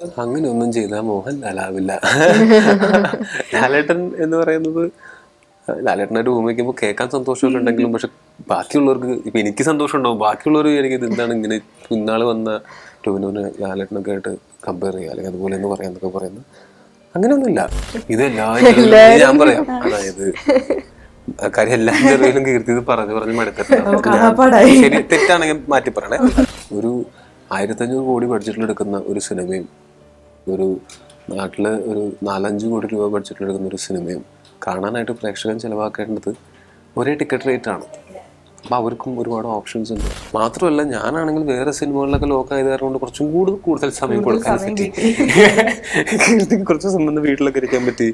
അങ്ങനെയൊന്നും ചെയ്താൽ മോഹൻലാലാവില്ല. ലാലേട്ടൻ എന്ന് പറയുന്നത്, ലാലേട്ടനെ റൂം വയ്ക്കുമ്പോൾ കേൾക്കാൻ സന്തോഷമൊക്കെ ഉണ്ടെങ്കിലും പക്ഷെ ബാക്കിയുള്ളവർക്ക് ഇപ്പൊ എനിക്ക് സന്തോഷം ഉണ്ടാവും, ബാക്കിയുള്ളവർ വിചാരിക്കും ഇത് എന്താണ് ഇങ്ങനെ ഇന്നാള് വന്ന ടോവിനോനെ ലാലേട്ടനൊക്കെ ആയിട്ട് കമ്പയർ ചെയ്യുക അല്ലെങ്കിൽ അതുപോലെ എന്ന് പറയാന്നൊക്കെ പറയുന്നത്. അങ്ങനെയൊന്നുമില്ല. ഇത് എല്ലാവരും ഞാൻ പറയാം, അതായത് കാര്യം എല്ലാ ചെറിയലും കീർത്തി ഇത് പറഞ്ഞു മടുത്തിട്ടുണ്ട്. ശരി തെറ്റാണെങ്കിൽ മാറ്റി പറയണേ. ഒരു 1500 കോടി ബഡ്ജറ്റിൽ എടുക്കുന്ന ഒരു സിനിമയും ഒരു നാട്ടില് ഒരു 4-5 കോടി രൂപ ബഡ്ജറ്റിൽ എടുക്കുന്ന ഒരു സിനിമയും കാണാനായിട്ട് പ്രേക്ഷകൻ ചിലവാക്കേണ്ടത് ഒരേ ടിക്കറ്റ് റേറ്റ് ആണ്. അപ്പം അവർക്കും ഒരുപാട് ഓപ്ഷൻസ് ഉണ്ട്. മാത്രമല്ല ഞാനാണെങ്കിൽ വേറെ സിനിമകളിലൊക്കെ ലോക്കായത് കാരണം കൊണ്ട് കുറച്ചും കൂടുതൽ സമയം കൊടുക്കാൻ പറ്റി. കീർത്തിക്ക് കുറച്ച് സംബന്ധം വീട്ടിലൊക്കെ ഇരിക്കാൻ പറ്റി.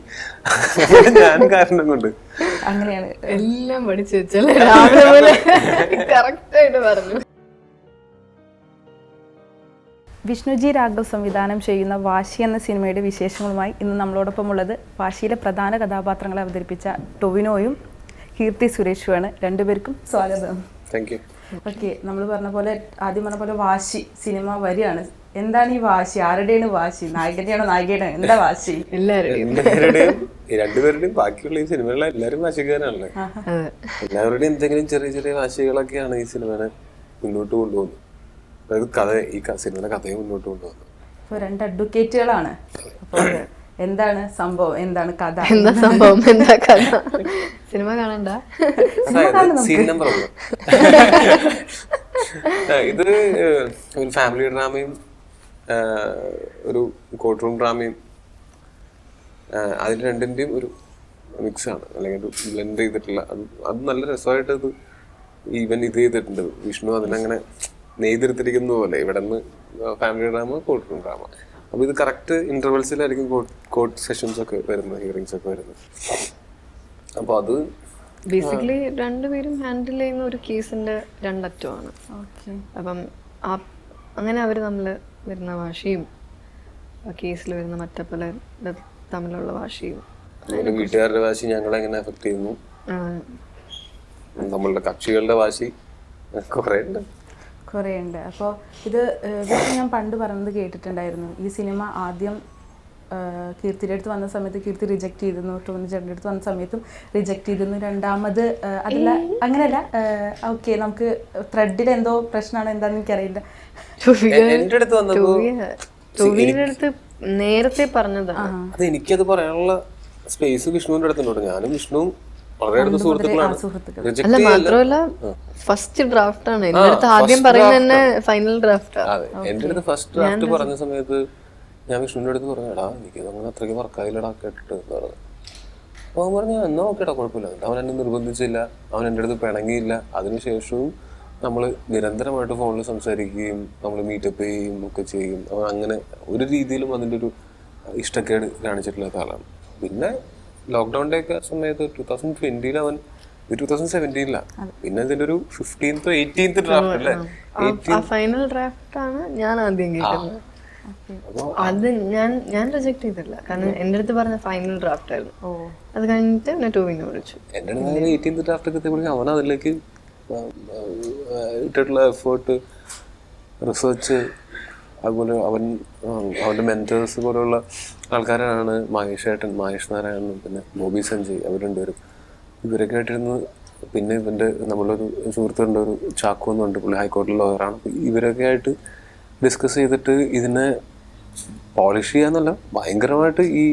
ഞാൻ കാരണം കൊണ്ട് അങ്ങനെയാണ് എല്ലാം പഠിച്ചു വെച്ചല്ലേ, രാവിലെ കറക്റ്റ് ആയിട്ട് പറഞ്ഞു. വിഷ്ണുജി രാഘവ് സംവിധാനം ചെയ്യുന്ന വാശി എന്ന സിനിമയുടെ വിശേഷങ്ങളുമായി ഇന്ന് നമ്മളോടൊപ്പം ഉള്ളത് വാശിയിലെ പ്രധാന കഥാപാത്രങ്ങളെ അവതരിപ്പിച്ച ടൊവിനോയും കീർത്തി സുരേഷുമാണ്. രണ്ടുപേർക്കും സ്വാഗതം. ഓക്കെ, നമ്മൾ പറഞ്ഞ പോലെ ആദ്യം പറഞ്ഞ പോലെ വാശി സിനിമ വരികയാണ്. എന്താണ് ഈ വാശി? ആരുടെയാണ് വാശി? നായകന്റെയാണോ നായികയുടെയാണോ? എന്താ വാശി? എല്ലാവരുടെയും രണ്ടുപേരുടെയും ബാക്കിയുള്ള ഈ സിനിമകളിലെ എല്ലാവരും വാശിക്കാരാണല്ലേ. എല്ലാവരുടെയും എന്തെങ്കിലും ചെറിയ ചെറിയ വാശികളൊക്കെയാണ് ഈ സിനിമയെ മുന്നോട്ട് കൊണ്ടുപോകുന്നത്. അതായത് കഥ, ഈ സിനിമയുടെ കഥയെ മുന്നോട്ട് കൊണ്ടുപോകുന്നത്. അപ്പോൾ രണ്ട് അഡ്വക്കേറ്റുകളാണ്. അപ്പോൾ എന്താണ് സംഭവം? എന്താണ് കഥ? എന്താ സംഭവം? എന്താ കഥ? സിനിമ കാണണ്ട, സീൻ നമ്പർ 1. ഇത് ഒരു ഫാമിലി ഡ്രാമയും ഒരു കോർട്ട് റൂം ഡ്രാമയും അതിൽ രണ്ടിന്റെയും ഒരു മിക്സ് ആണ്, അല്ലെങ്കിൽ ഒരു ബ്ലെൻഡ് ചെയ്തിട്ടുള്ള അത് നല്ല രസമായിട്ട് ഇത് ഇത് ചെയ്തിട്ടുണ്ട് വിഷ്ണു. അതിനങ്ങനെ നെയ്തെടുത്തിരിക്കുന്ന പോലെ ഇവിടെ നിന്ന് family drama, court room drama. അപ്പൊ ഇത് കറക്റ്റ് ഇന്റർവെൽസിലായിരിക്കും കോർട്ട് സെഷൻസ് ഒക്കെ വരുന്നത്, ഹിയറിംഗ്സ് ഒക്കെ വരുന്നത്. അപ്പൊ അത് ബേസിക്കലി രണ്ടുപേരും ഹാൻഡിൽ ചെയ്യുന്ന ഒരു കേസിന്റെ രണ്ടറ്റമാണ്. അപ്പം അങ്ങനെ അവർ തമ്മിൽ വരുന്ന വാശിയും കേസിൽ വരുന്ന മറ്റേ പല തമ്മിലുള്ള വാശിയും, വീട്ടുകാരുടെ വാശി ഞങ്ങളെ എങ്ങനെ എഫക്ട് ചെയ്യുന്നു, നമ്മളുടെ കക്ഷികളുടെ വാശി കുറേ ഉണ്ട്. അപ്പോൾ ഇത് ഞാൻ പണ്ട് പറഞ്ഞത് കേട്ടിട്ടുണ്ടായിരുന്നു. ഈ സിനിമ ആദ്യം കീർത്തിയുടെ അടുത്ത് വന്ന സമയത്ത് കീർത്തി റിജക്ട് ചെയ്തിരുന്നു, ടോവിനോ ചേട്ടൻ്റെ അടുത്ത് വന്ന സമയത്തും റിജക്ട് ചെയ്തിരുന്നു. രണ്ടാമത് അതല്ല, അങ്ങനെയല്ല, ഓക്കെ നമുക്ക് ത്രെഡിൽ എന്തോ പ്രശ്നമാണ്, എന്താണെന്ന് എനിക്കറിയില്ല. ടോവിനോയുടെ അടുത്ത് നേരത്തെ പറഞ്ഞതാണ്. അത് എനിക്കത് പറയാനുള്ള സ്പേസ് വിഷ്ണുവിന്റെ അടുത്തുണ്ട്. ഞാനും വിഷ്ണുവും വളരെ അടുത്ത സുഹൃത്തുക്കളാണ്. അല്ല, മാത്രമല്ല ഫസ്റ്റ് ഡ്രാഫ്റ്റ് ആണ് എന്റെ അടുത്ത് ആദ്യം പറയുന്നത് തന്നെ, ഫൈനൽ ഡ്രാഫ്റ്റ്. അതെ, എന്റെ അടുത്ത് ഫസ്റ്റ് ഡ്രാഫ്റ്റ് പറഞ്ഞ സമയത്ത് ഞാൻ വിഷ്ണുവിന്റെ അടുത്ത് പറഞ്ഞു, എടാ എനിക്ക് അങ്ങനെ അത്രയ്ക്ക് വർക്കായില്ലടാ കേട്ടിട്ട് പറഞ്ഞു. അപ്പൊ അവൻ പറഞ്ഞു എന്നാ ഓക്കേടാ, കുഴപ്പമില്ല. അവൻ എന്നെ നിർബന്ധിച്ചില്ല, അവൻ എൻ്റെ അടുത്ത് പിണങ്ങിയില്ല. അതിനുശേഷവും നമ്മൾ നിരന്തരമായിട്ട് ഫോണിൽ സംസാരിക്കുകയും നമ്മൾ മീറ്റപ്പ് ചെയ്യുകയും ഒക്കെ ചെയ്യും. അവൻ അങ്ങനെ ഒരു രീതിയിലും അതിൻ്റെ ഒരു ഇഷ്ടക്കേട് കാണിച്ചിട്ടില്ലാത്ത ആളാണ്. പിന്നെ ലോക്ക്ഡൌണിന്റെ ഒക്കെ സമയത്ത് 2020 അവൻ 2017 പിന്നെ ഇതിന്റെ ഒരു 15th 18th ഡ്രാഫ്റ്റ് അല്ലേ, ഫൈനൽ ഡ്രാഫ്റ്റ് ആണ് ഞാൻ ആദ്യം കേൾക്കുന്നത്. അത് ഞാൻ റിജക്ട് ചെയ്തില്ല, കാരണം എന്റെ അടുത്ത് പറഞ്ഞ ഫൈനൽ ഡ്രാഫ്റ്റ് ആയിരുന്നു. അത് കഴിഞ്ഞിട്ട് പിന്നെ ടോവിനോ വിളിച്ചു. എന്റെ അടുത്ത് 18th ഡ്രാഫ്റ്റ് ഒക്കെ എത്തിയപ്പോഴേക്കും അവൻ അതിലേക്ക് ഇട്ടിട്ടുള്ള എഫേർട്ട്, റിസർച്ച്, അതുപോലെ അവൻ്റെ മെന്റേഴ്സ് പോലെയുള്ള ആൾക്കാരാണ് മഹേഷ് ഏട്ടൻ, മഹേഷ് നാരായണനും പിന്നെ ബോബി സഞ്ജയ്. അവർ രണ്ടുപേരും ഇവരൊക്കെ ആയിട്ടിരുന്ന്, പിന്നെ ഇവൻ്റെ നമ്മളൊരു സുഹൃത്തുണ്ട്, ഒരു ചാക്കോ എന്നുണ്ട്, പുള്ളി ഹൈക്കോടതി ലോയറാണ്. ഇവരൊക്കെ ആയിട്ട് ഡിസ്കസ് ചെയ്തിട്ട് ഇതിനെ പോളിഷ് ചെയ്യാന്നല്ല, ഭയങ്കരമായിട്ട് ഈ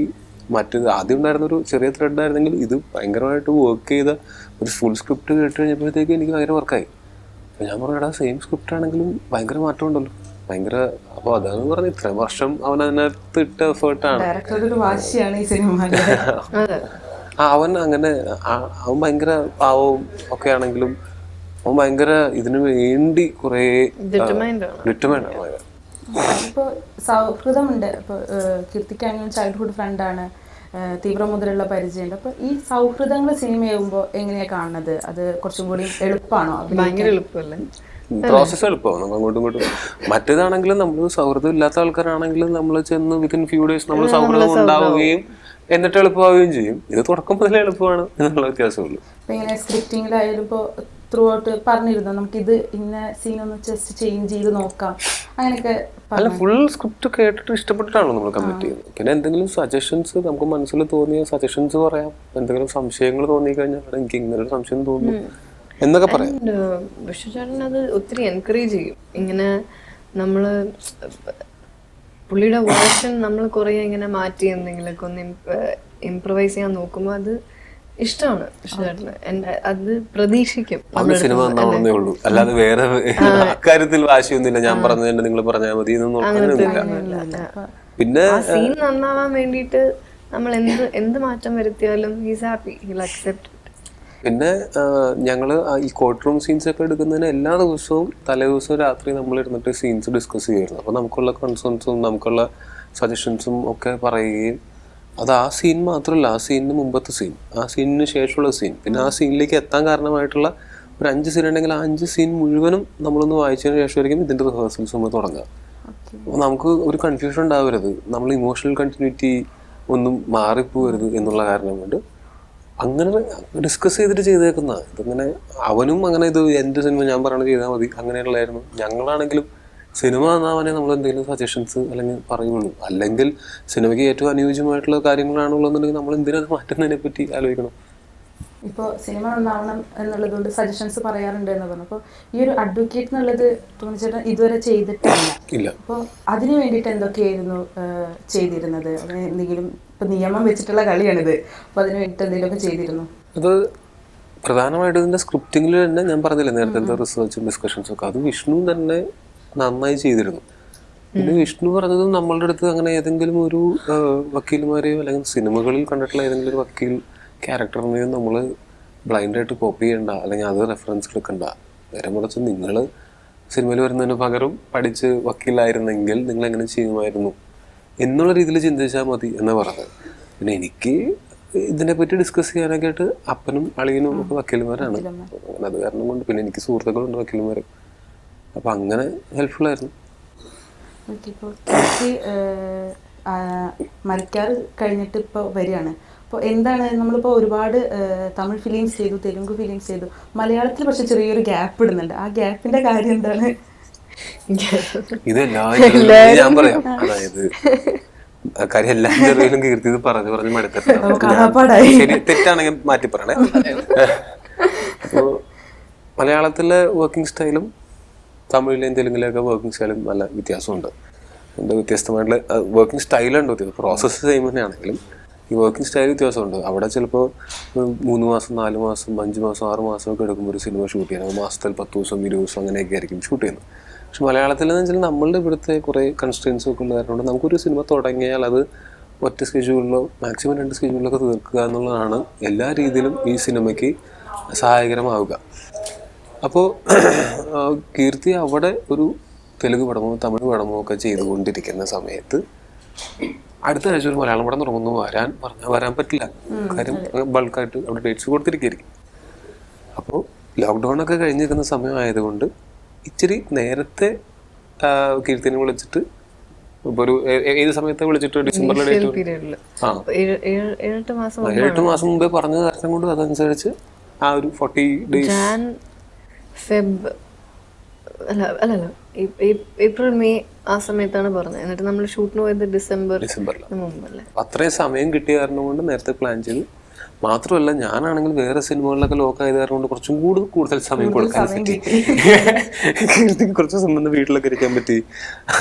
മറ്റേത് ആദ്യം ഉണ്ടായിരുന്ന ഒരു ചെറിയ ത്രെഡ് ആയിരുന്നെങ്കിൽ ഇത് ഭയങ്കരമായിട്ട് വർക്ക് ചെയ്ത ഒരു ഫുൾ സ്ക്രിപ്റ്റ് കേട്ട് കഴിഞ്ഞപ്പോഴത്തേക്ക് എനിക്ക് ഭയങ്കര വർക്കായി. അപ്പം ഞാൻ പറഞ്ഞാ സെയിം സ്ക്രിപ്റ്റ് ആണെങ്കിലും ഭയങ്കര മാറ്റം ഉണ്ടല്ലോ, ഭയങ്കര. അപ്പൊ അതാണ് പറഞ്ഞ ഇത്രയും വർഷം അവൻ അതിനകത്ത് ഇട്ട എഫേർട്ടാണ്. അവൻ അങ്ങനെ അവൻ ഭയങ്കര പാവവും ഒക്കെ ആണെങ്കിലും അവൻ ഭയങ്കര ഇതിനു വേണ്ടി കുറെ ഡിറ്റർമൈൻഡ് ആണ്. ഇപ്പോൾ സൗഹൃദമുണ്ട്. ഇപ്പോൾ കീർത്തിക്കാണെങ്കിലും ചൈൽഡ്ഹുഡ് ഫ്രണ്ടാണ്, തീവ്ര മുതലുള്ള പരിചയമുണ്ട്. അപ്പോൾ ഈ സൗഹൃദങ്ങൾ സിനിമയാകുമ്പോൾ എങ്ങനെയാണ് കാണുന്നത്? അത് കുറച്ചും കൂടി എളുപ്പമാണോ? ഭയങ്കര എളുപ്പമല്ലേ? പ്രോസസ്സ് എളുപ്പമാണ് നമുക്ക് അങ്ങോട്ടും ഇങ്ങോട്ടും. മറ്റേതാണെങ്കിലും നമ്മൾ സൗഹൃദം ഇല്ലാത്ത ആൾക്കാരാണെങ്കിലും നമ്മൾ ചെന്ന് വിത്തിൻ ഫ്യൂ ഡേയ്സ് നമ്മൾ സൗഹൃദം ഉണ്ടാവുകയും എന്നിട്ട് എളുപ്പമാവുകയും ചെയ്യും. ഇത് തുടക്കം മുതലേ എളുപ്പമാണ് എന്നുള്ള വ്യത്യാസമുള്ളൂ. ഇങ്ങനെ സ്ക്രിപ്റ്റിങ്ങിലായാലും ഇപ്പോൾ ത്രൂ ഔട്ട് പറഞ്ഞിരുന്നു നമുക്കിത് ഇന്ന സീനൊന്ന് ജസ്റ്റ് ചേഞ്ച് ചെയ്ത് നോക്കാം അങ്ങനെയൊക്കെ അല്ല, ഫുൾ സ്ക്രിപ്റ്റ് കേട്ടിട്ട് ഇഷ്ടപ്പെട്ടിട്ടാണോ നമ്മൾ കമ്മിറ്റ് ചെയ്യുന്നത്. പിന്നെ എന്തെങ്കിലും സജഷൻസ് നമുക്ക് മനസ്സിൽ തോന്നിയ സജഷൻസ് പറയാം, എന്തെങ്കിലും സംശയങ്ങൾ തോന്നി കഴിഞ്ഞാൽ എനിക്ക് ഇങ്ങനെ ഒരു സംശയം തോന്നുന്നു എന്നൊക്കെ പറയാം. വിഷ്ണുചേട്ടൻ അത് ഒത്തിരി എൻകറേജ് ചെയ്യും. ഇങ്ങനെ നമ്മള് പുള്ളിയുടെ വേർഷൻ നമ്മൾ കുറെ ഇങ്ങനെ മാറ്റി എന്തെങ്കിലുമൊക്കെ ഒന്ന് ഇംപ്രവൈസ് ചെയ്യാൻ നോക്കുമ്പോൾ അത് ഇഷ്ടമാണ് വിഷ്ണുചേട്ടന്. അത് പ്രതീക്ഷിക്കും. സിനിമ നന്നാവണമെന്നേ ഉള്ളൂ, അല്ലാതെ വേറെ അക്കാര്യത്തിൽ വാശിയൊന്നുമില്ല. ഞാൻ പറഞ്ഞത് നിങ്ങൾ പറഞ്ഞാൽ മതി എന്നൊന്നുമില്ല. പിന്നെ സീൻ നന്നാവാൻ വേണ്ടിയിട്ട് നമ്മൾ എന്ത് മാറ്റം വരുത്തിയാലും ഹീസ് ഹാപ്പി, ഹീൽ അക്സെപ്റ്റ്. പിന്നെ ഞങ്ങള് ഈ കോർട്ട് റൂം സീൻസ് ഒക്കെ എടുക്കുന്നതിന് എല്ലാ ദിവസവും തലേ ദിവസവും രാത്രി നമ്മൾ ഇരുന്നിട്ട് സീൻസ് ഡിസ്കസ് ചെയ്യുമായിരുന്നു. അപ്പോൾ നമുക്കുള്ള കൺസേൺസും നമുക്കുള്ള സജഷൻസും ഒക്കെ പറയുകയും അത് ആ സീൻ മാത്രമല്ല, ആ സീനിന് മുമ്പത്തെ സീൻ, ആ സീനിന് ശേഷമുള്ള സീൻ, പിന്നെ ആ സീനിലേക്ക് എത്താൻ കാരണമായിട്ടുള്ള ഒരു 5 സീൻ ഉണ്ടെങ്കിൽ ആ 5 സീൻ മുഴുവനും നമ്മളൊന്ന് വായിച്ചതിന് ശേഷമായിരിക്കും ഇതിൻ്റെ റിഹേഴ്സൽസ് നമ്മൾ തുടങ്ങുക. അപ്പോൾ നമുക്ക് ഒരു കൺഫ്യൂഷൻ ഉണ്ടാവരുത്, നമ്മൾ ഇമോഷണൽ കണ്ടിന്യൂറ്റി ഒന്നും മാറിപ്പോകരുത് എന്നുള്ള കാരണം കൊണ്ട് അങ്ങനെ ഡിസ്കസ് ചെയ്തിട്ട് ചെയ്തേക്കുന്ന. ഇതിങ്ങനെ അവനും അങ്ങനെ ഇത് എൻ്റെ സിനിമ ഞാൻ പറയണത് ചെയ്താൽ മതി അങ്ങനെയുള്ളതായിരുന്നു. ഞങ്ങളാണെങ്കിലും സിനിമ നന്നാവാനേ നമ്മൾ എന്തെങ്കിലും സജഷൻസ് അല്ലെങ്കിൽ പറയുള്ളൂ. അല്ലെങ്കിൽ സിനിമയ്ക്ക് ഏറ്റവും അനുയോജ്യമായിട്ടുള്ള കാര്യങ്ങളാണുള്ളതെന്നുണ്ടെങ്കിൽ നമ്മൾ എന്തിനത് മാറ്റുന്നതിനെ പറ്റി ആലോചിക്കണം. ഇപ്പോൾ സിനിമ നന്നാവണം എന്നുള്ളതുകൊണ്ട് സജഷൻസ് പറയാറുണ്ട് എന്ന് പറഞ്ഞു. അപ്പോൾ ഈ ഒരു അഡ്വക്കേറ്റ് എന്നുള്ളത് തോന്നിച്ചേട്ടൻ ഇതുവരെ ചെയ്തിട്ടില്ല. അപ്പോൾ അതിന് വേണ്ടിയിട്ട് എന്തൊക്കെയായിരുന്നു ചെയ്തിരുന്നത്? അതിന് എന്തെങ്കിലും ഇപ്പം നിയമം വെച്ചിട്ടുള്ള കളിയാണിത്, അപ്പോൾ അതിന് വേണ്ടിയിട്ട് എന്തെങ്കിലുമൊക്കെ ചെയ്തിരുന്നു? അത് പ്രധാനമായിട്ടും ഇതിൻ്റെ സ്ക്രിപ്റ്റിങ്ങിൽ തന്നെ ഞാൻ പറഞ്ഞില്ലേ നേരത്തെ റിസർച്ചും ഡിസ്കഷൻസും ഒക്കെ, അത് വിഷ്ണു തന്നെ നന്നായി ചെയ്തിരുന്നു. പിന്നെ വിഷ്ണു പറഞ്ഞത് നമ്മളുടെ അടുത്ത് അങ്ങനെ ഏതെങ്കിലും ഒരു വക്കീൽമാരെയോ അല്ലെങ്കിൽ സിനിമകളിൽ കണ്ടിട്ടുള്ള ഏതെങ്കിലും ഒരു വക്കീൽ ക്യാരക്ടറിനെയും നമ്മൾ ബ്ലൈൻഡായിട്ട് കോപ്പി ചെയ്യണ്ട, അല്ലെങ്കിൽ അത് റെഫറൻസ് എടുക്കണ്ട. നേരെ മറിച്ച് നിങ്ങൾ സിനിമയിൽ വരുന്നതിന് പകരം പഠിച്ച് വക്കീലായിരുന്നെങ്കിൽ നിങ്ങൾ എങ്ങനെ ചെയ്യുമായിരുന്നു എന്നുള്ള രീതിയിൽ ചിന്തിച്ചാൽ മതി എന്ന് പറഞ്ഞത്. പിന്നെ എനിക്ക് ഇതിനെപ്പറ്റി ഡിസ്കസ് ചെയ്യാനൊക്കെ ആയിട്ട് അപ്പനും അളിയനും ഒക്കെ വക്കീൽമാരാണ്. അങ്ങനെ അത് കാരണം കൊണ്ട് പിന്നെ എനിക്ക് സുഹൃത്തുക്കളുണ്ട് വക്കീൽമാർ, അപ്പം അങ്ങനെ ഹെൽപ്ഫുള്ളായിരുന്നു. മരിക്കാറ് കഴിഞ്ഞിട്ട് ഇപ്പോൾ വരികയാണ്. അപ്പോൾ എന്താണ്, നമ്മളിപ്പോൾ ഒരുപാട് തമിഴ് ഫിലിംസ് ചെയ്തു, തെലുങ്ക് ഫിലിംസ് ചെയ്തു, മലയാളത്തിൽ പക്ഷെ ചെറിയൊരു ഗ്യാപ്പ് ഇടുന്നുണ്ട്. ആ ഗ്യാപ്പിന്റെ കാര്യം എന്താണ്? ഇതെല്ലാം ഞാൻ പറയാം. അതായത് കാര്യം എല്ലാ ചെറിയലും കീർത്തി ഇത് പറഞ്ഞ് മടുത്തിട്ടുണ്ട്. ശരി തെറ്റാണെങ്കിൽ മാറ്റി പറയണേ. അപ്പോൾ മലയാളത്തിലെ വർക്കിംഗ് സ്റ്റൈലും തമിഴിലെയും തെലുങ്കിലൊക്കെ വർക്കിംഗ് സ്റ്റൈലും നല്ല വ്യത്യാസമുണ്ട്. എൻ്റെ വ്യത്യസ്തമായിട്ടുള്ള വർക്കിംഗ് സ്റ്റൈലുണ്ട്. പ്രോസസ്സ് സെയിം തന്നെയാണെങ്കിലും ഈ വർക്കിംഗ് സ്റ്റൈൽ വ്യത്യാസമുണ്ട്. അവിടെ ചിലപ്പോൾ 3 മാസം 4 മാസം 5 മാസം 6 മാസമൊക്കെ എടുക്കുമ്പോൾ ഒരു സിനിമ ഷൂട്ട് ചെയ്യാൻ മാസത്തിൽ 10 ദിവസം 20 ദിവസം അങ്ങനെയൊക്കെ ആയിരിക്കും ഷൂട്ട് ചെയ്യുന്നത്. പക്ഷെ മലയാളത്തിലെന്ന് വെച്ചാൽ നമ്മളുടെ ഇവിടുത്തെ കുറേ കൺസ്ട്രെയിൻസ് ഒക്കെ ഉള്ള കാരണം കൊണ്ട് നമുക്കൊരു സിനിമ തുടങ്ങിയാൽ അത് ഒറ്റ സ്കെഡ്യൂളിലോ മാക്സിമം 2 സ്കെഡ്യൂളിലൊക്കെ തീർക്കുക എന്നുള്ളതാണ് എല്ലാ രീതിയിലും ഈ സിനിമയ്ക്ക് സഹായകരമാവുക. അപ്പോൾ കീർത്തി അവിടെ ഒരു തെലുങ്ക് പടമോ തമിഴ് പടമോ ഒക്കെ ചെയ്തുകൊണ്ടിരിക്കുന്ന സമയത്ത് അടുത്ത ആഴ്ച ഒരു മലയാളം പടം തുടങ്ങുന്നു. വരാൻ പറ്റില്ല, കാര്യം ബൾക്കായിട്ട് അവിടെ ഡേറ്റ്സ് കൊടുത്തിരിക്കുകയായിരിക്കും. അപ്പോൾ ലോക്ക്ഡൗൺ ഒക്കെ കഴിഞ്ഞിരിക്കുന്ന സമയമായതുകൊണ്ട് ഇച്ചിരി നേരത്തെ കീർത്തിനെ വിളിച്ചിട്ട് ഇപ്പോൾ ഒരു ഏത് സമയത്ത് വിളിച്ചിട്ട് ഡിസംബറിലെ ഡേറ്റ് 7-8 മാസം മുമ്പേ പറഞ്ഞ കാരണം കൊണ്ട് അതനുസരിച്ച് ആ ഒരു 40 days ഏപ്രിൽ മെയ് ആ സമയത്താണ് പറഞ്ഞത്. എന്നിട്ട് നമ്മൾ ഷൂട്ടിന് പോയത് ഡിസംബറിൽ മുമ്പല്ലേ. അത്രയും സമയം കിട്ടിയ കാരണം കൊണ്ട് നേരത്തെ പ്ലാൻ ചെയ്തു. മാത്രമല്ല ഞാനാണെങ്കിൽ വേറെ സിനിമകളിലൊക്കെ ലോക്കായത് കാരണം കൊണ്ട് കുറച്ചും കൂടുതൽ സമയം കൊടുക്കാൻ പറ്റി. കുറച്ച് സമയം വീട്ടിലൊക്കെ ഇരിക്കാൻ പറ്റി.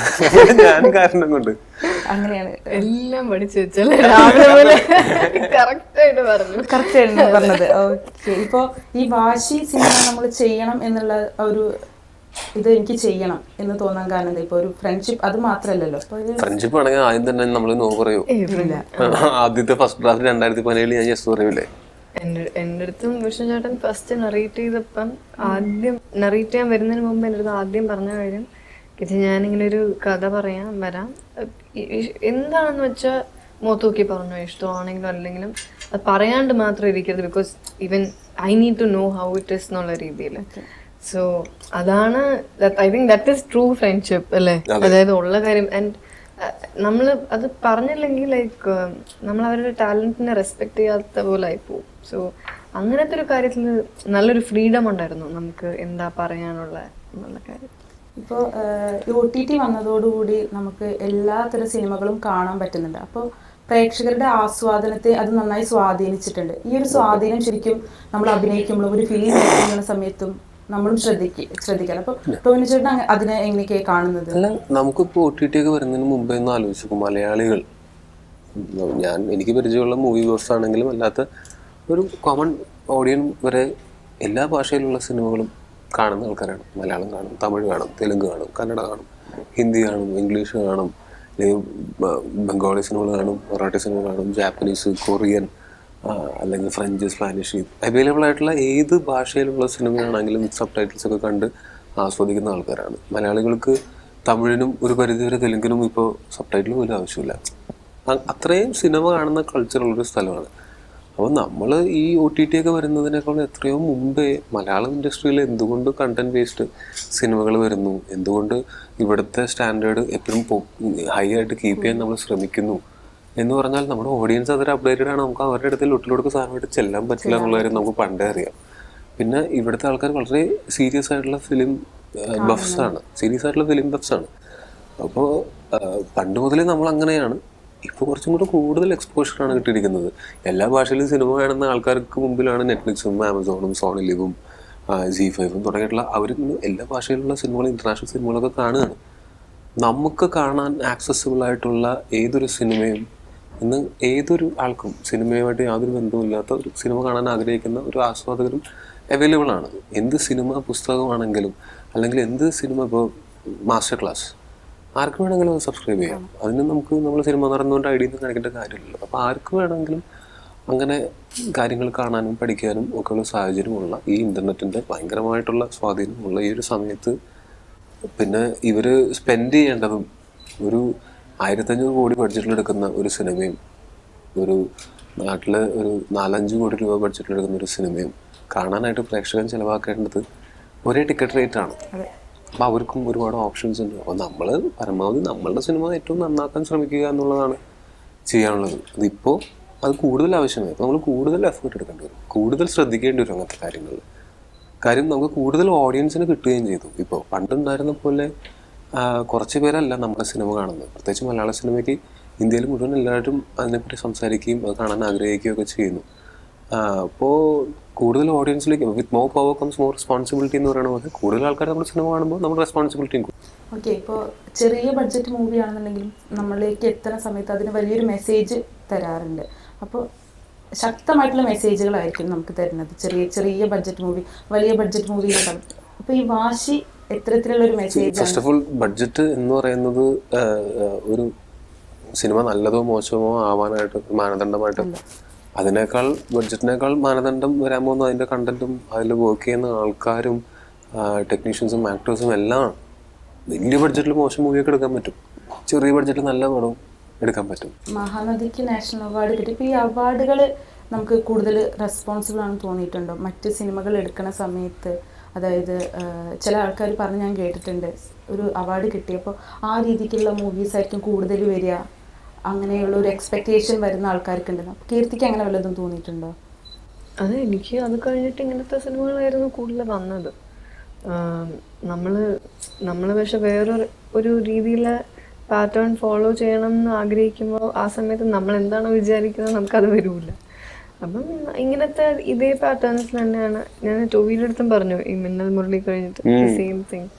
ഞാൻ കാരണം കൊണ്ട് അങ്ങനെയാണ് എല്ലാം പഠിച്ചു വെച്ചല്ലേ. കറക്റ്റായിട്ട് പറഞ്ഞത്. ഓക്കെ, ഇപ്പോൾ ഈ വാശി സിനിമ നമ്മൾ ചെയ്യണം എന്നുള്ള ഒരു ഇത് എനിക്ക് ചെയ്യണം എന്ന് തോന്നാൻ കാരണം ഇപ്പോൾ ഒരു ഫ്രണ്ട്ഷിപ്പ് അത് മാത്രമല്ലല്ലോ. ഫ്രണ്ട്ഷിപ്പ് ആണെങ്കിൽ ആദ്യം തന്നെ നമ്മൾ നോ പറയൂ. ആദ്യത്തെ ഫസ്റ്റ് ഡ്രാഫ്റ്റ് 2017 ഞാൻ യെസ് പറയൂലേ. എൻ്റെ അടുത്തും വിഷ്ണു ചേട്ടൻ ഫസ്റ്റ് നറേറ്റ് ചെയ്തപ്പം ആദ്യം നറേറ്റ് ചെയ്യാൻ വരുന്നതിന് മുമ്പ് എൻ്റെ അടുത്ത് ആദ്യം പറഞ്ഞ കാര്യം ഇത് ഞാനിങ്ങനെ ഒരു കഥ വരാം എന്താണെന്ന് വെച്ചാൽ മുഖത്ത് നോക്കി പറഞ്ഞു, ഇഷ്ടമാണെങ്കിലും അല്ലെങ്കിലും അത് പറയാണ്ട് മാത്രം ഇരിക്കരുത്, because even I need to know how it is എന്നുള്ള രീതിയിൽ. സോ അതാണ് I think that is true friendship അല്ലേ. അതായത് ഉള്ള കാര്യം. ആൻഡ് നമ്മൾ അത് പറഞ്ഞില്ലെങ്കിൽ ലൈക്ക് നമ്മൾ അവരുടെ ടാലന്റിനെ റെസ്പെക്ട് ചെയ്യാത്ത പോലെ ആയിപ്പോവും. സോ അങ്ങനത്തെ ഒരു കാര്യത്തിൽ നല്ലൊരു ഫ്രീഡം ഉണ്ടായിരുന്നു നമുക്ക് എന്താ പറയാനുള്ള എന്നുള്ള കാര്യം. ഇപ്പോൾ OTT വന്നതോടുകൂടി നമുക്ക് എല്ലാത്തരം സിനിമകളും കാണാൻ പറ്റുന്നുണ്ട്. അപ്പോൾ പ്രേക്ഷകരുടെ ആസ്വാദനത്തെ അത് നന്നായി സ്വാധീനിച്ചിട്ടുണ്ട്. ഈ ഒരു സ്വാധീനം ശരിക്കും നമ്മൾ അഭിനയിക്കുമ്പോഴും ഒരു ഫിലിം ചെയ്യുന്ന സമയത്തും നമ്മളും ശ്രദ്ധിക്കണം. അപ്പോൾ ടോവിനോ ചേട്ടൻ അതിനെ എങ്ങനെയൊക്കെയാണ് കാണുന്നത്? അല്ല, നമുക്കിപ്പോൾ OTT ഒക്കെ വരുന്നതിന് മുമ്പേ ഒന്ന് ആലോചിച്ചു, മലയാളികൾ, എനിക്ക് പരിചയമുള്ള മൂവി ബോസ് ആണെങ്കിലും അല്ലാത്ത ഒരു കോമൺ ഓഡിയൻസ് വരെ എല്ലാ ഭാഷയിലുള്ള സിനിമകളും കാണുന്ന ആൾക്കാരാണ്. മലയാളം കാണും, തമിഴ് കാണും, തെലുങ്ക് കാണും, കന്നഡ കാണും, ഹിന്ദി കാണും, ഇംഗ്ലീഷ് കാണും, ബംഗാളി സിനിമകൾ കാണും, മറാഠി സിനിമ കാണും, ജാപ്പനീസ്, കൊറിയൻ, അല്ലെങ്കിൽ ഫ്രഞ്ച്, സ്പാനിഷ്, അവൈലബിൾ ആയിട്ടുള്ള ഏത് ഭാഷയിലുള്ള സിനിമയാണെങ്കിലും സബ് ടൈറ്റിൽസ് ഒക്കെ കണ്ട് ആസ്വദിക്കുന്ന ആൾക്കാരാണ്. മലയാളികൾക്ക് തമിഴിനും ഒരു പരിധിവരെ തെലുങ്കിനും ഇപ്പോൾ സബ് ടൈറ്റിൽ പോലും ആവശ്യമില്ല. അത്രയും സിനിമ കാണുന്ന കൾച്ചറുള്ളൊരു സ്ഥലമാണ്. അപ്പോൾ നമ്മൾ ഈ OTT ഒക്കെ വരുന്നതിനേക്കാൾ എത്രയോ മുമ്പേ മലയാളം ഇൻഡസ്ട്രിയിൽ എന്തുകൊണ്ട് കണ്ടന്റ് ബേസ്ഡ് സിനിമകൾ വരുന്നു, എന്തുകൊണ്ട് ഇവിടുത്തെ സ്റ്റാൻഡേർഡ് എപ്പോഴും ഹൈ ആയിട്ട് കീപ്പ് ചെയ്യാൻ നമ്മൾ ശ്രമിക്കുന്നു എന്ന് പറഞ്ഞാൽ നമ്മുടെ ഓഡിയൻസ് അതൊരു അപ്ഡേറ്റഡ് ആണ്. നമുക്ക് അവരുടെ അടുത്ത് ലൊട്ടിലൊടുക്ക് സാധനമായിട്ട് ചെല്ലാൻ പറ്റില്ല എന്നുള്ള കാര്യം നമുക്ക് പണ്ടേ അറിയാം. പിന്നെ ഇവിടുത്തെ ആൾക്കാർ വളരെ സീരിയസ് ആയിട്ടുള്ള ഫിലിം ബഫ്സാണ്. അപ്പോൾ പണ്ട് മുതലേ നമ്മൾ അങ്ങനെയാണ്. ഇപ്പോൾ കുറച്ചും കൂടെ കൂടുതൽ എക്സ്പോഷറാണ് കിട്ടിയിരിക്കുന്നത്. എല്ലാ ഭാഷയിലും സിനിമ കാണുന്ന ആൾക്കാർക്ക് മുമ്പിലാണ് നെറ്റ്ഫ്ലിക്സും ആമസോണും സോണി ലിവും ZEE5 തുടങ്ങിയിട്ടുള്ള അവർ എല്ലാ ഭാഷയിലുള്ള സിനിമകളും ഇന്റർനാഷണൽ സിനിമകളൊക്കെ കാണുകയാണ്. നമുക്ക് കാണാൻ ആക്സസിബിൾ ആയിട്ടുള്ള ഏതൊരു സിനിമയും ഇന്ന് ഏതൊരു ആൾക്കും സിനിമയുമായിട്ട് യാതൊരു ബന്ധവുമില്ലാത്ത ഒരു സിനിമ കാണാൻ ആഗ്രഹിക്കുന്ന ഒരു ആസ്വാദകരും അവൈലബിൾ ആണ്. എന്ത് സിനിമ പുസ്തകമാണെങ്കിലും അല്ലെങ്കിൽ എന്ത് സിനിമ, ഇപ്പോൾ മാസ്റ്റർ ക്ലാസ് ആർക്ക് വേണമെങ്കിലും അത് സബ്സ്ക്രൈബ് ചെയ്യാം. അതിന് നമ്മൾ സിനിമ നടന്നുകൊണ്ട് ID ഒന്നും കാണിക്കേണ്ട കാര്യമില്ലല്ലോ. അപ്പോൾ ആർക്ക് വേണമെങ്കിലും അങ്ങനെ കാര്യങ്ങൾ കാണാനും പഠിക്കാനും ഒക്കെയുള്ള സാഹചര്യമുള്ള ഈ ഇൻ്റർനെറ്റിൻ്റെ ഭയങ്കരമായിട്ടുള്ള സ്വാധീനമുള്ള ഈ ഒരു സമയത്ത് പിന്നെ ഇവർ സ്പെൻഡ് ചെയ്യേണ്ടതും ഒരു 1500 കോടി ബഡ്ജറ്റിലെടുക്കുന്ന ഒരു സിനിമയും ഒരു നാട്ടിൽ ഒരു 4-5 കോടി രൂപ ബഡ്ജറ്റിലെടുക്കുന്ന ഒരു സിനിമയും കാണാനായിട്ട് പ്രേക്ഷകൻ ചിലവാക്കേണ്ടത് ഒരേ ടിക്കറ്റ് റേറ്റാണ്. അപ്പോൾ അവർക്കും ഒരുപാട് ഓപ്ഷൻസ് ഉണ്ട്. അപ്പോൾ നമ്മൾ പരമാവധി നമ്മളുടെ സിനിമ ഏറ്റവും നന്നാക്കാൻ ശ്രമിക്കുക എന്നുള്ളതാണ് ചെയ്യാനുള്ളത്. അതിപ്പോൾ അത് കൂടുതൽ ആവശ്യമായി. അപ്പോൾ നമ്മൾ കൂടുതൽ എഫേർട്ട് എടുക്കേണ്ടി വരും, കൂടുതൽ ശ്രദ്ധിക്കേണ്ടി വരും അങ്ങനത്തെ കാര്യങ്ങളിൽ. കാര്യം നമുക്ക് കൂടുതൽ ഓഡിയൻസിന് കിട്ടുകയും ചെയ്തു. ഇപ്പോൾ പണ്ടുണ്ടായിരുന്ന പോലെ കുറച്ച് പേരല്ല നമ്മുടെ സിനിമ കാണുന്നത്. പ്രത്യേകിച്ച് മലയാള സിനിമയ്ക്ക് ഇന്ത്യയിൽ മുഴുവൻ എല്ലാവരും അതിനെപ്പറ്റി സംസാരിക്കുകയും അത് കാണാൻ ആഗ്രഹിക്കുകയും ഒക്കെ ചെയ്യുന്നു. അപ്പോൾ കൂടുതൽ ഓഡിയൻസിലേക്ക് with more power comes more responsibility എന്ന് പറയുന്ന പോലെ കൂടുതൽ ആൾക്കാർ നമ്മുടെ സിനിമ കാണുമ്പോൾ നമ്മുടെ റെസ്പോൺസിബിലിറ്റിയും കൂടും. ഓക്കെ, ഇപ്പോൾ ചെറിയ ബഡ്ജറ്റ് മൂവി ആണെന്നുണ്ടെങ്കിലും നമ്മളിലേക്ക് എത്തുന്ന സമയത്ത് അതിന് വലിയൊരു മെസ്സേജ് തരാറുണ്ട്. അപ്പോൾ ശക്തമായിട്ടുള്ള മെസ്സേജുകളായിരിക്കും നമുക്ക് തരുന്നത് ചെറിയ ബഡ്ജറ്റ് മൂവി, വലിയ ബഡ്ജറ്റ് മൂവിയിലുണ്ടാവും. അപ്പോൾ ഈ വാശി എത്തരത്തിലുള്ള ഒരു message? First of all budget എന്ന് പറയുന്നത് ഒരു സിനിമ നല്ലതോ മോശമോ ആവാനായിട്ട് മാനദണ്ഡമായിട്ട് അതിനേക്കാൾ ബഡ്ജറ്റിനേക്കാൾ മാനദണ്ഡം വരാൻ പോകുന്ന അതിൻ്റെ കണ്ടന്റും അതിൽ വർക്ക് ചെയ്യുന്ന ആൾക്കാരും ടെക്നീഷ്യൻസും ആക്ടേഴ്സും എല്ലാം. വലിയ ബഡ്ജറ്റിൽ മോശം മൂവിയൊക്കെ എടുക്കാൻ പറ്റും, ചെറിയ ബഡ്ജറ്റിൽ നല്ല പടവും എടുക്കാൻ പറ്റും. മഹാനദിക്ക് നാഷണൽ അവാർഡ് കിട്ടി. ഇപ്പോൾ ഈ അവാർഡുകൾ നമുക്ക് കൂടുതൽ റെസ്പോൺസിബിൾ ആണെന്ന് തോന്നിയിട്ടുണ്ടോ മറ്റ് സിനിമകൾ എടുക്കുന്ന സമയത്ത്? അതായത് ചില ആൾക്കാർ പറഞ്ഞ് ഞാൻ കേട്ടിട്ടുണ്ട്, ഒരു അവാർഡ് കിട്ടിയപ്പോൾ ആ രീതിക്കുള്ള മൂവീസ് ആയിരിക്കും കൂടുതൽ വരിക, അങ്ങനെയുള്ള ഒരു എക്സ്പെക്റ്റേഷൻ വരുന്ന ആൾക്കാർക്കുണ്ടെന്ന്. കീർത്തിക്ക് അങ്ങനെ വല്ലതും തോന്നിയിട്ടുണ്ടോ? അത് എനിക്ക് അത് കഴിഞ്ഞിട്ട് ഇങ്ങനത്തെ സിനിമകളായിരുന്നു കൂടുതൽ വന്നത്. നമ്മൾ പക്ഷെ വേറൊരു രീതിയിലെ പാറ്റേൺ ഫോളോ ചെയ്യണം എന്ന് ആഗ്രഹിക്കുമ്പോൾ ആ സമയത്ത് നമ്മൾ എന്താണോ വിചാരിക്കുന്നത് നമുക്കത് വരില്ല. അപ്പം ഇങ്ങനത്തെ ഇതേ പാറ്റേൺസ് തന്നെയാണ് ഞാൻ ടോവിയുടെ അടുത്തും പറഞ്ഞു. ഈ മിന്നൽ മുരളി കഴിഞ്ഞിട്ട് സെയിം തിങ്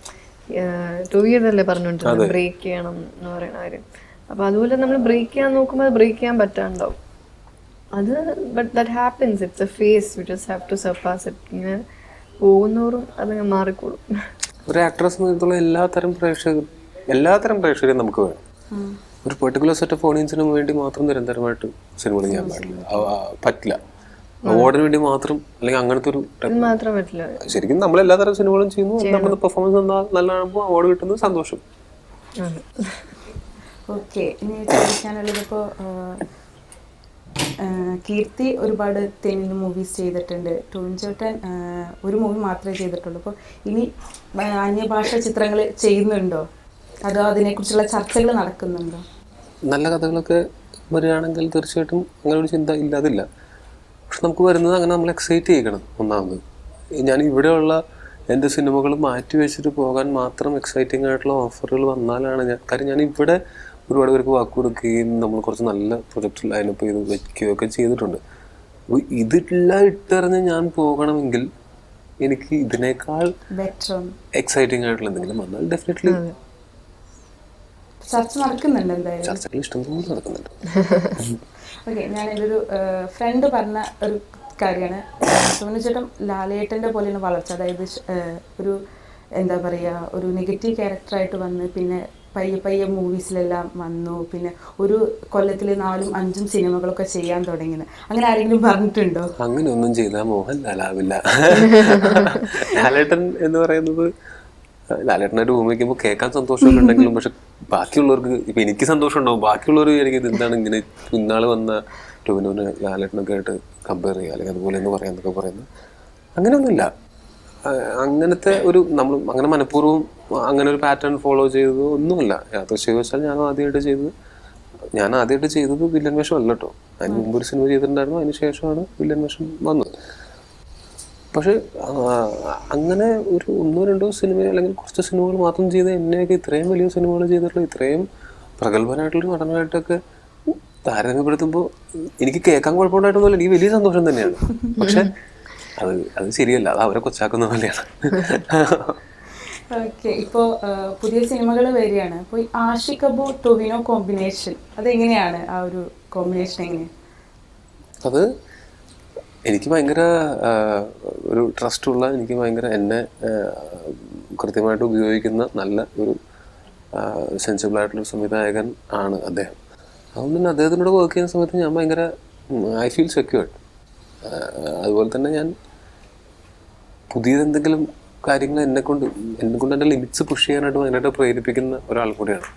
ടോവിയുടെല്ലേ പറഞ്ഞോണ്ടിരുന്നത് ബ്രേക്ക് ചെയ്യണം എന്ന് പറയുന്ന കാര്യം. അപ്പോൾ അതുപോലെ നമ്മൾ ബ്രേക്ക് ചെയ്യാൻ നോക്കുമ്പോൾ അത് ബ്രേക്ക് ചെയ്യാൻ പറ്റാണ്ടാവും. അത് but that happens, it's a phase, we just have to surpass it. ഇങ്ങനെ പോകുന്നോറും അതങ്ങ് മാറിക്കോളും. ഒരു ആക്ടറെ സംബന്ധിച്ചുള്ള എല്ലാത്തരം പ്രേക്ഷകരെയും നമുക്ക് വേണം. ഒരു പെർട്ടിക്കുലർ സെറ്റ് ഓഫ് ഓഡിയൻസിന് വേണ്ടി മാത്രം നിരന്തരമായിട്ട് സിനിമകൾ ചെയ്യാൻ പറ്റില്ല. അവാർഡിന് വേണ്ടി മാത്രം അല്ലെങ്കിൽ അങ്ങനത്തെ ഒരു മാത്രം പറ്റില്ല. ശരിക്കും നമ്മൾ എല്ലാത്തരം സിനിമകളും ചെയ്യുന്നു. നമ്മുടെ പെർഫോമൻസ് നല്ലതാകുമ്പോൾ അവാർഡ് കിട്ടുന്നത് സന്തോഷം. ഓക്കെ, ഇനി ചോദിക്കാനുള്ളത് ഇപ്പോൾ കീർത്തി ഒരുപാട് തെലുങ്ക് മൂവീസ് ചെയ്തിട്ടുണ്ട്, ടോവിനോ ചേട്ടൻ ഒരു മൂവി മാത്രമേ ചെയ്തിട്ടുള്ളൂ. അപ്പോൾ ഇനി അന്യഭാഷ ചിത്രങ്ങൾ ചെയ്യുന്നുണ്ടോ, അതോ അതിനെക്കുറിച്ചുള്ള ചർച്ചകൾ നടക്കുന്നുണ്ടോ? നല്ല കഥകളൊക്കെ വരികയാണെങ്കിൽ തീർച്ചയായിട്ടും അങ്ങനെ ഒരു ചിന്ത ഇല്ലാതില്ല. പക്ഷെ നമുക്ക് വരുന്നത് അങ്ങനെ നമ്മൾ എക്സൈറ്റ് ചെയ്യിക്കണം. ഒന്നാമത് ഞാൻ ഇവിടെയുള്ള എൻ്റെ സിനിമകൾ മാറ്റി വെച്ചിട്ട് പോകാൻ മാത്രം എക്സൈറ്റിംഗ് ആയിട്ടുള്ള ഓഫറുകൾ വന്നാലാണ് കാര്യം ഞാൻ ഇവിടെ ഒരുപാട് പേർക്ക് വാക്ക് കൊടുക്കുകയും നമ്മൾ കുറച്ച് നല്ല പ്രൊജക്റ്റ് ലൈനപ്പ് ചെയ്ത് വയ്ക്കുകയൊക്കെ ചെയ്തിട്ടുണ്ട്. അപ്പോൾ ഇതെല്ലാം ഇട്ടെറിഞ്ഞ് ഞാൻ പോകണമെങ്കിൽ എനിക്ക് ഇതിനേക്കാൾ എക്സൈറ്റിംഗ് ആയിട്ടുള്ള എന്തെങ്കിലും വന്നാൽ ഡെഫിനറ്റ്ലി ചർച്ച നടക്കുന്നുണ്ട്. എന്തായാലും ചർച്ചകൾ ഇഷ്ടംപോലെ നടക്കുന്നുണ്ട്. ഓക്കെ, ഞാനൊരു ഫ്രണ്ട് പറഞ്ഞ ഒരു കാര്യമാണ്, ചേട്ടൻ ലാലേട്ടൻ്റെ പോലെയാണ് വളർച്ച. അതായത് ഒരു എന്താ പറയുക, ഒരു നെഗറ്റീവ് ക്യാരക്ടറായിട്ട് വന്ന് പിന്നെ പയ്യെ പയ്യെ മൂവീസിലെല്ലാം വന്നു, പിന്നെ ഒരു കൊല്ലത്തിൽ 4-5 സിനിമകളൊക്കെ ചെയ്യാൻ തുടങ്ങിയത്. അങ്ങനെ ആരെങ്കിലും പറഞ്ഞിട്ടുണ്ടോ? അങ്ങനെ ഒന്നും ചെയ്താൽ മോഹൻലാലാവില്ല. ലാലേട്ടൻ എന്ന് പറയുന്നത് ലാലേട്ടനെ റൂമിൽ വയ്ക്കുമ്പോൾ കേൾക്കാൻ സന്തോഷമൊക്കെ ഉണ്ടെങ്കിലും പക്ഷെ ബാക്കിയുള്ളവർക്ക് ഇപ്പം എനിക്ക് സന്തോഷം ഉണ്ടാവും, ബാക്കിയുള്ളവർ എനിക്ക് എന്താണ് ഇങ്ങനെ ഇന്നാൾ വന്ന ടൊവിനോനെ ലാലേട്ടനൊക്കെ ആയിട്ട് കമ്പയർ ചെയ്യുക അല്ലെങ്കിൽ അതുപോലെ എന്ന് പറയാന്നൊക്കെ പറയുന്നത് അങ്ങനെയൊന്നുമില്ല. അങ്ങനത്തെ ഒരു നമ്മൾ അങ്ങനെ മനഃപൂർവ്വം അങ്ങനെ ഒരു പാറ്റേൺ ഫോളോ ചെയ്തത് ഒന്നുമല്ല. യാദൃശ്ചികവശാൽ ഞാൻ ആദ്യമായിട്ട് ചെയ്തത് വില്ലൻ വേഷം അല്ല കേട്ടോ. അതിന് മുമ്പ് ഒരു സിനിമ ചെയ്തിട്ടുണ്ടായിരുന്നു, അതിന് ശേഷമാണ് വില്ലൻ വേഷം വന്നത്. പക്ഷെ അങ്ങനെ ഒരു 1-2 സിനിമ അല്ലെങ്കിൽ കുറച്ച് സിനിമകൾ മാത്രം ചെയ്ത് എന്നെയൊക്കെ ഇത്രയും വലിയ സിനിമകൾ ചെയ്തിട്ടുള്ള ഇത്രയും പ്രഗത്ഭനായിട്ടുള്ളൊരു നടനായിട്ടൊക്കെ താരതമ്യപ്പെടുത്തുമ്പോൾ എനിക്ക് കേൾക്കാൻ കുഴപ്പമുണ്ടായിട്ടൊന്നുമില്ല, എനിക്ക് വലിയ സന്തോഷം തന്നെയാണ്. പക്ഷെ അത് ശരിയല്ല, അത് അവരെ കൊച്ചാക്കുന്ന പോലെയാണ്. ഓക്കെ, ഇപ്പോൾ പുതിയ സിനിമകൾ വരികയാണ്. അപ്പോൾ ഈ ആഷിഖ് അബു ടൊവിനോ കോമ്പിനേഷൻ അതെങ്ങനെയാണ്? ആ ഒരു കോമ്പിനേഷൻ എങ്ങനെയാണ്? അത് എനിക്ക് ഭയങ്കര ഒരു ട്രസ്റ്റുള്ള, എനിക്ക് ഭയങ്കര എന്നെ കൃത്യമായിട്ട് ഉപയോഗിക്കുന്ന നല്ല ഒരു സെൻസിബിൾ ആയിട്ടുള്ള സംവിധായകൻ ആണ് അദ്ദേഹം. അതുകൊണ്ട് തന്നെ അദ്ദേഹത്തിനോട് വർക്ക് ചെയ്യുന്ന സമയത്ത് ഞാൻ ഭയങ്കര ഐ ഫീൽ സെക്യൂർഡ്. അതുപോലെ തന്നെ ഞാൻ പുതിയതെന്തെങ്കിലും കാര്യങ്ങൾ എന്നെക്കൊണ്ട് എൻ്റെ ലിമിറ്റ്സ് പുഷ് ചെയ്യാനായിട്ട് ഭയങ്കരമായിട്ട് പ്രേരിപ്പിക്കുന്ന ഒരാൾ കൂടിയാണ്.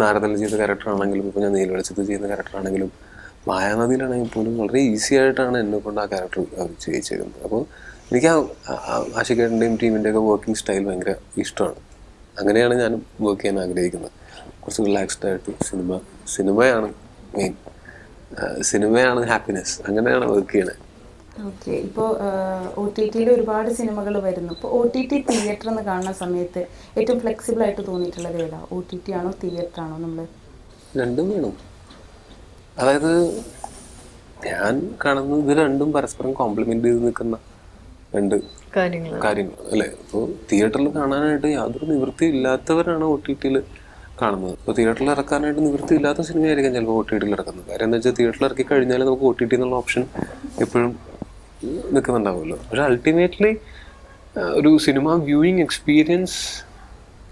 നാരദൽ ചെയ്ത ക്യാരക്ടറാണെങ്കിലും ഇപ്പോൾ ഞാൻ നീലവെളിച്ചത്ത് ചെയ്യുന്ന ക്യാരക്ടറാണെങ്കിലും മായാനദിയിലാണെങ്കിൽ പോലും വളരെ ഈസി ആയിട്ടാണ് എന്നെ കൊണ്ട് ആ ക്യാരക്ടർ അവർ ചെയ്യിച്ചേക്കുന്നത്. അപ്പോൾ എനിക്ക് ആഷിഖേട്ടൻ്റെയും ടീമിൻ്റെയൊക്കെ വർക്കിംഗ് സ്റ്റൈൽ ഭയങ്കര ഇഷ്ടമാണ്. അങ്ങനെയാണ് ഞാൻ വർക്ക് ചെയ്യാൻ ആഗ്രഹിക്കുന്നത്. കുറച്ച് റിലാക്സ്ഡ് ആയിട്ട് സിനിമയാണ് മെയിൻ, സിനിമയാണ് ഹാപ്പിനെസ്, അങ്ങനെയാണ് വർക്ക് ചെയ്യണത്. ഓക്കെ, ഇപ്പോൾ OTT-യിൽ ഒരുപാട് സിനിമകൾ വരുന്നു. ഇപ്പോൾ OTT തിയേറ്റർ എന്ന് കാണുന്ന സമയത്ത് ഏറ്റവും ഫ്ലെക്സിബിൾ ആയിട്ട് തോന്നിയിട്ടുള്ളത് ഏതാ? OTT ആണോ തിയേറ്റർ ആണോ? നമ്മൾ രണ്ടും വേണം. അതായത് ഞാൻ കാണുന്നത് ഇത് രണ്ടും പരസ്പരം കോംപ്ലിമെന്റ് ചെയ്ത് നിൽക്കുന്ന രണ്ട് കാര്യങ്ങൾ അല്ലേ. ഇപ്പോൾ തിയേറ്ററിൽ കാണാനായിട്ട് യാതൊരു നിവൃത്തി ഇല്ലാത്തവരാണ് OTT-യിൽ കാണുന്നത്. ഇപ്പോൾ തിയേറ്ററിൽ ഇറക്കാനായിട്ട് നിവൃത്തി ഇല്ലാത്ത സിനിമയായിരിക്കും ചിലപ്പോൾ OTT-യിൽ ഇറക്കുന്നത്. കാര്യം എന്താ വെച്ചാൽ തിയേറ്ററിൽ ഇറക്കി കഴിഞ്ഞാൽ നമുക്ക് OTT എന്നുള്ള ഓപ്ഷൻ എപ്പോഴും നിൽക്കുന്നുണ്ടാവുമല്ലോ. പക്ഷെ അൾട്ടിമേറ്റ്ലി ഒരു സിനിമ വ്യൂയിങ് എക്സ്പീരിയൻസ്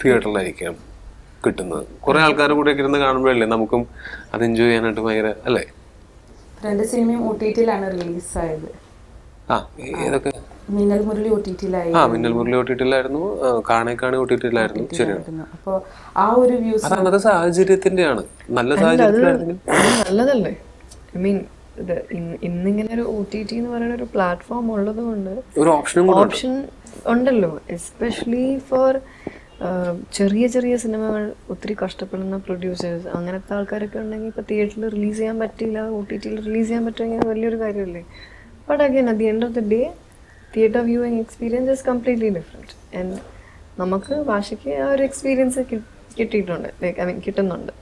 തിയേറ്ററിലായിരിക്കാം കിട്ടുന്നത്. കുറെ ആൾക്കാരുടെ കൂടെ ഇരുന്ന് കാണുമ്പോഴല്ലേ നമുക്കും അത് എൻജോയ് ചെയ്യാനായിട്ട് ഭയങ്കര അല്ലേ. 2 സിനിമയും OTT-യിലാണ് റിലീസായത്. ഏതൊക്കെ? മിന്നൽ മുരളി OTT-യിലായി. മിന്നൽ മുരളി OTT-യിലായിരുന്നു, കാണേക്കാണി OTT-യിലായിരുന്നു. ശരിയാണ്. അപ്പോൾ ആ ഒരു വ്യൂസ് അത് അന്നത്തെ സാഹചര്യത്തിന്റെയാണ്. നല്ല സാഹചര്യത്തിലാണെങ്കിൽ നല്ലതല്ലേ. ഐ മീൻ ഇന്നിങ്ങനെ ഒരു OTT എന്ന് പറയുന്ന ഒരു പ്ലാറ്റ്ഫോം ഉള്ളത് കൊണ്ട് ഒരു ഓപ്ഷൻ ഉണ്ടല്ലോ. എസ്പെഷ്യലി ഫോർ ചെറിയ ചെറിയ സിനിമകൾ ഒത്തിരി കഷ്ടപ്പെടുന്ന പ്രൊഡ്യൂസേഴ്സ്, അങ്ങനത്തെ ആൾക്കാരൊക്കെ ഉണ്ടെങ്കിൽ ഇപ്പോൾ തിയേറ്ററിൽ റിലീസ് ചെയ്യാൻ പറ്റില്ല, OTT-യിൽ റിലീസ് ചെയ്യാൻ പറ്റുമെങ്കിൽ വലിയൊരു കാര്യമല്ലേ. But again at the end of the day theatre viewing experience is completely different. And നമുക്ക് ഭാഷയ്ക്ക് ആ ഒരു എക്സ്പീരിയൻസ് കിട്ടിയിട്ടുണ്ട്, ലൈക്ക് ഐ മീൻ കിട്ടുന്നുണ്ട്.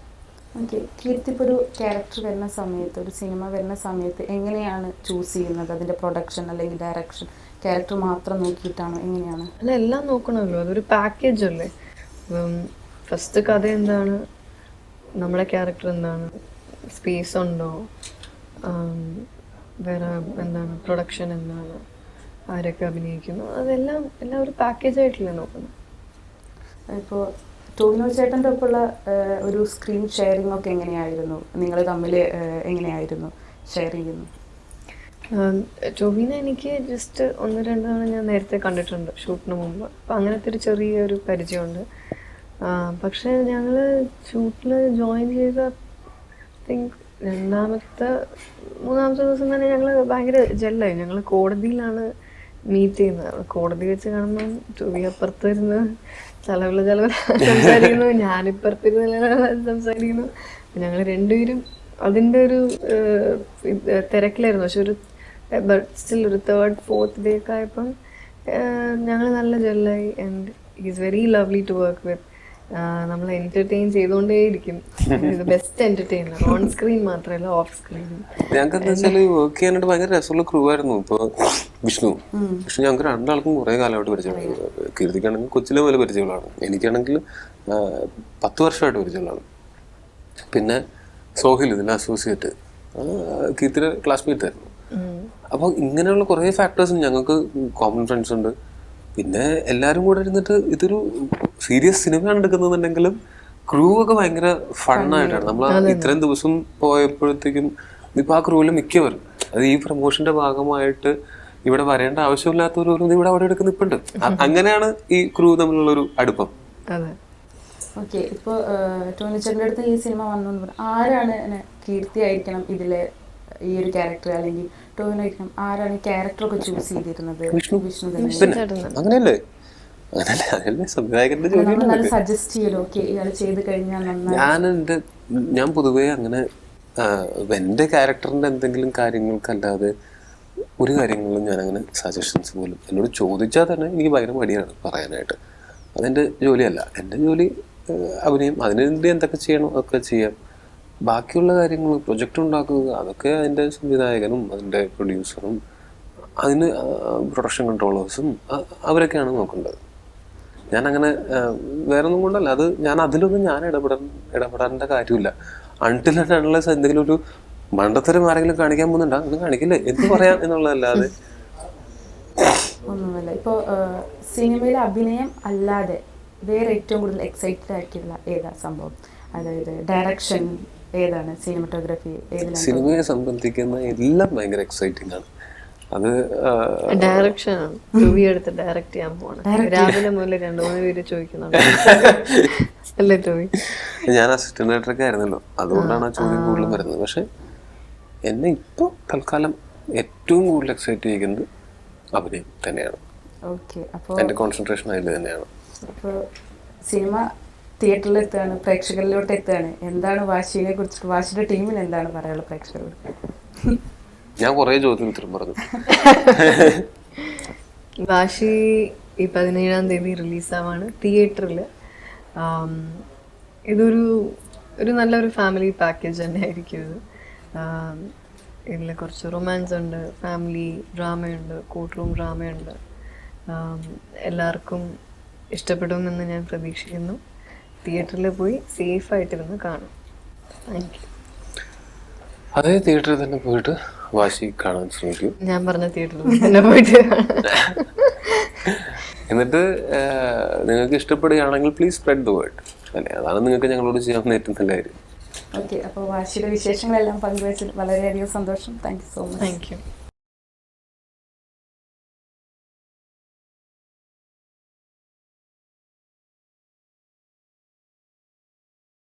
ഓക്കെ, കീർത്തി ഇപ്പോൾ ഒരു ക്യാരക്ടർ വരുന്ന സമയത്ത്, ഒരു സിനിമ വരുന്ന സമയത്ത് എങ്ങനെയാണ് ചൂസ് ചെയ്യുന്നത്? അതിൻ്റെ പ്രൊഡക്ഷൻ അല്ലെങ്കിൽ ഡയറക്ഷൻ ക്യാരക്ടർ മാത്രം നോക്കിയിട്ടാണോ, എങ്ങനെയാണ്? അല്ല, എല്ലാം നോക്കണമല്ലോ, അതൊരു പാക്കേജ് അല്ലേ. ഫസ്റ്റ് കഥ എന്താണ്, നമ്മുടെ ക്യാരക്ടർ എന്താണ്, സ്പേസ് ഉണ്ടോ, വേറെ എന്താണ്, പ്രൊഡക്ഷൻ എന്താണ്, ആരൊക്കെ അഭിനയിക്കുന്നു, അതെല്ലാം ഒരു പാക്കേജായിട്ടല്ലേ നോക്കണം. ഇപ്പോൾ ടൊവിനോ ചേട്ടൻ്റെ ഒപ്പമുള്ള ഒരു സ്ക്രീൻ ഷെയറിംഗ് ഒക്കെ എങ്ങനെയായിരുന്നു? നിങ്ങൾ തമ്മിൽ എങ്ങനെയായിരുന്നു ഷെയർ ചെയ്യുന്നത്? ടൊവിനോ എനിക്ക് ജസ്റ്റ് 1-2 തവണ ഞാൻ നേരത്തെ കണ്ടിട്ടുണ്ട് ഷൂട്ടിന് മുമ്പ്. അപ്പം അങ്ങനത്തെ ഒരു ചെറിയൊരു പരിചയമുണ്ട്. പക്ഷേ ഞങ്ങൾ ഷൂട്ടിൽ ജോയിൻ ചെയ്ത തിങ്ക് 2-3 ദിവസം തന്നെ ഞങ്ങൾ ഭയങ്കര ജെല്ലായി. ഞങ്ങൾ കോടതിയിലാണ് മീറ്റ് ചെയ്യുന്നത്. കോടതി വെച്ച് കാണുമ്പം ടൊവി അപ്പുറത്തിരുന്ന് ചലവിള സംസാരിക്കുന്നു, ഞാനിപ്പുറത്തിരുന്ന് സംസാരിക്കുന്നു. ഞങ്ങൾ രണ്ടുപേരും അതിൻ്റെ ഒരു തിരക്കിലായിരുന്നു. പക്ഷെ ഒരു ബട്ട് സ്റ്റിൽ ഒരു 3rd 4th ഡേ ഒക്കെ ആയപ്പം ഞങ്ങൾ നല്ല ജെല്ലായി. And is very lovely to work with. നമ്മൾ എന്റർടൈൻ ചെയ്തുകൊണ്ടേയിരിക്കും. ബെസ്റ്റ് എന്റർടൈനർ ഓൺ സ്ക്രീൻ മാത്രമല്ല ഓഫ് സ്ക്രീൻ. ഞങ്ങൾക്ക് എന്താ വെച്ചാല് വർക്ക് ചെയ്യാനായിട്ട് ഭയങ്കര രസമുള്ള ക്രൂ ആയിരുന്നു. ഇപ്പൊ വിഷ്ണു ഞങ്ങൾക്ക് രണ്ടാൾക്കും കുറെ കാലമായിട്ട് പരിചയമാണ്. കീർത്തിക്കാണെങ്കിൽ കൊച്ചിലെ പോലെ പരിചയമുള്ളതാണ്, എനിക്കാണെങ്കിൽ 10 വർഷമായിട്ട് പരിചയമുള്ളതാണ്. പിന്നെ സോഹിൽ ഇതിൽ അസോസിയേറ്റ് കീർത്തിയുടെ ക്ലാസ്മേറ്റ് ആയിരുന്നു. അപ്പോൾ ഇങ്ങനെയുള്ള കുറേ ഫാക്ടേഴ്സ് ഞങ്ങൾക്ക് കോമൺ ഫ്രണ്ട്സ് ഉണ്ട്. പിന്നെ എല്ലാവരും കൂടെ ഇരുന്നിട്ട് ഇതൊരു സീരിയസ് സിനിമയാണ് എടുക്കുന്നുണ്ടെങ്കിലും ക്രൂ ഒക്കെ ഭയങ്കര ഫണ്ണായിട്ടാണ്. നമ്മൾ ഇത്രയും ദിവസം പോയപ്പോഴത്തേക്കും ഇപ്പൊ ആ ക്രൂവിൽ മിക്കവരും അത് ഈ പ്രൊമോഷന്റെ ഭാഗമായിട്ട് ഇവിടെ വരേണ്ട ആവശ്യമില്ലാത്തവരും ഇവിടെ അവിടെ എടുക്കുന്ന ഇപ്പുണ്ട്. അങ്ങനെയാണ് ഈ ക്രൂ തമ്മിലുള്ള ഒരു അടുപ്പം. ഓക്കെ, ഇപ്പോൾ ടോണിച്ചേട്ടൻ്റെ അടുത്ത് ഈ സിനിമ വന്നു എന്ന് പറഞ്ഞു, ആരാണ് കീർത്തി ആയിരിക്കണം ഇതിലെ ഈ ഒരു ക്യാരക്ടർ, അല്ലെങ്കിൽ ടോവിനോ ആയിരിക്കണം, ആരാണ് ഈ ക്യാരക്ടറൊക്കെ ചൂസ് ചെയ്തിരുന്നത്? വിഷ്ണു തന്നെ. അങ്ങനെയല്ലേ അതല്ലേ സംവിധായകന്റെ ജോലി. സജസ്റ്റ് ചെയ്യലോ ഇയാൾ ചെയ്ത് കഴിഞ്ഞാൽ ഞാൻ പൊതുവേ അങ്ങനെ എൻ്റെ ക്യാരക്ടറിന്റെ എന്തെങ്കിലും കാര്യങ്ങൾക്കല്ലാതെ ഒരു കാര്യങ്ങളിലും ഞാൻ അങ്ങനെ സജഷൻസ് പോലും എന്നോട് ചോദിച്ചാൽ തന്നെ എനിക്ക് ഭയങ്കര മടിയാണ് പറയാനായിട്ട്. അതെൻ്റെ ജോലിയല്ല. എൻ്റെ ജോലി അഭിനയം, അതിനുവേണ്ടി എന്തൊക്കെ ചെയ്യണോ അതൊക്കെ ചെയ്യാം. ബാക്കിയുള്ള കാര്യങ്ങൾ പ്രൊജക്റ്റ് ഉണ്ടാക്കുക അതൊക്കെ അതിൻ്റെ സംവിധായകനും അതിൻ്റെ പ്രൊഡ്യൂസറും അതിന് പ്രൊഡക്ഷൻ കൺട്രോളേഴ്സും അവരൊക്കെയാണ് നോക്കേണ്ടത്. ഞാനങ്ങനെ വേറെ ഒന്നും കൊണ്ടല്ല, അത് അതിലൊന്നും ഞാൻ ഇടപെടേണ്ട കാര്യമില്ല. അൺടിൽ എന്തെങ്കിലും ഒരു മണ്ടത്തരം ആരെങ്കിലും കാണിക്കാൻ പോകുന്നുണ്ടോ അത് കാണിക്കില്ലേ എന്ത് പറയാം എന്നുള്ളതല്ലാതെ ഒന്നുമല്ല. ഇപ്പോൾ സിനിമയിലെ അഭിനയം അല്ലാതെ വേറെ ഏറ്റവും കൂടുതൽ എക്സൈറ്റഡ് ആയിട്ടുള്ള ഏതാ സംഭവം? അതായത് ഡയറക്ഷൻ ഏതാണ്, സിനിമറ്റോഗ്രാഫി ഏതാണ്? സിനിമയെ സംബന്ധിക്കുന്ന എല്ലാം ഭയങ്കര എക്സൈറ്റിംഗ് ആണ്. അത് ഡയറക്ഷൻ ആണ്. ടൂവി എടുത്ത് ഡയറക്റ്റ് ചെയ്യാൻ പോകണം. രാവിലെ മുതൽ 2-3 പേര് ചോദിക്കുന്നുണ്ട് അല്ലേ ടൂവി? ഞാൻ അസിസ്റ്റന്റ് ഡയറക്ടറൊക്കെ ആയിരുന്നല്ലോ, അതുകൊണ്ടാണ് ആ ചോദ്യം കൂടുതലും വരുന്നത്. പക്ഷെ എന്നെ ഇപ്പോൾ തൽക്കാലം ഏറ്റവും കൂടുതൽ എക്സൈറ്റ് ചെയ്യിക്കുന്നത് അഭിനയം തന്നെയാണ്. എൻ്റെ കോൺസെൻട്രേഷൻ അതിൽ തന്നെയാണ്. അപ്പോൾ സിനിമ തിയേറ്ററിൽ എത്തുകയാണ്, പ്രേക്ഷകരിലോട്ട് എത്തുകയാണ്. എന്താണ് വാശിയെ കുറിച്ചിട്ട്, വാശിയുടെ ടീമിന് എന്താണ് പറയാനുള്ളത് പ്രേക്ഷകരോട്? ഞാൻ കുറേ ചോദ്യത്തിന് ഉത്തരം പറഞ്ഞു. വാശി ഈ 17-ാം തീയതി റിലീസാവാണ് തിയേറ്ററിൽ. ഇതൊരു നല്ലൊരു ഫാമിലി പാക്കേജ് തന്നെ ആയിരിക്കും ഇത്. ഇതിൽ കുറച്ച് റൊമാൻസ് ഉണ്ട്, ഫാമിലി ഡ്രാമയുണ്ട്, കോർട്ട് റൂം ഡ്രാമയുണ്ട്. എല്ലാവർക്കും ഇഷ്ടപ്പെടുമെന്ന് ഞാൻ പ്രതീക്ഷിക്കുന്നു. തിയേറ്ററിൽ പോയി സേഫായിട്ടിരുന്ന് കാണും. Thank you. അതേ തിയേറ്ററിൽ തന്നെ പോയിട്ട് വാശി കാണാൻ ശ്രമിക്കും. ഞാൻ പറഞ്ഞ തിയേറ്ററിൽ തന്നെ പോയിട്ട് എന്നിട്ട് നിങ്ങൾക്ക് ഇഷ്ടപ്പെടുകയാണെങ്കിൽ പ്ലീസ് സ്പ്രെഡ് ദ വേർഡ് അല്ലേ, അതാണ് നിങ്ങൾക്ക് ഞങ്ങളോട് ചെയ്യാവുന്ന ഏറ്റവും നല്ല കാര്യം. ഓക്കെ, അപ്പോൾ വാശിയുടെ വിശേഷങ്ങളെല്ലാം പങ്കുവച്ചത് വളരെയധികം സന്തോഷം. Thank you so much. Thank you.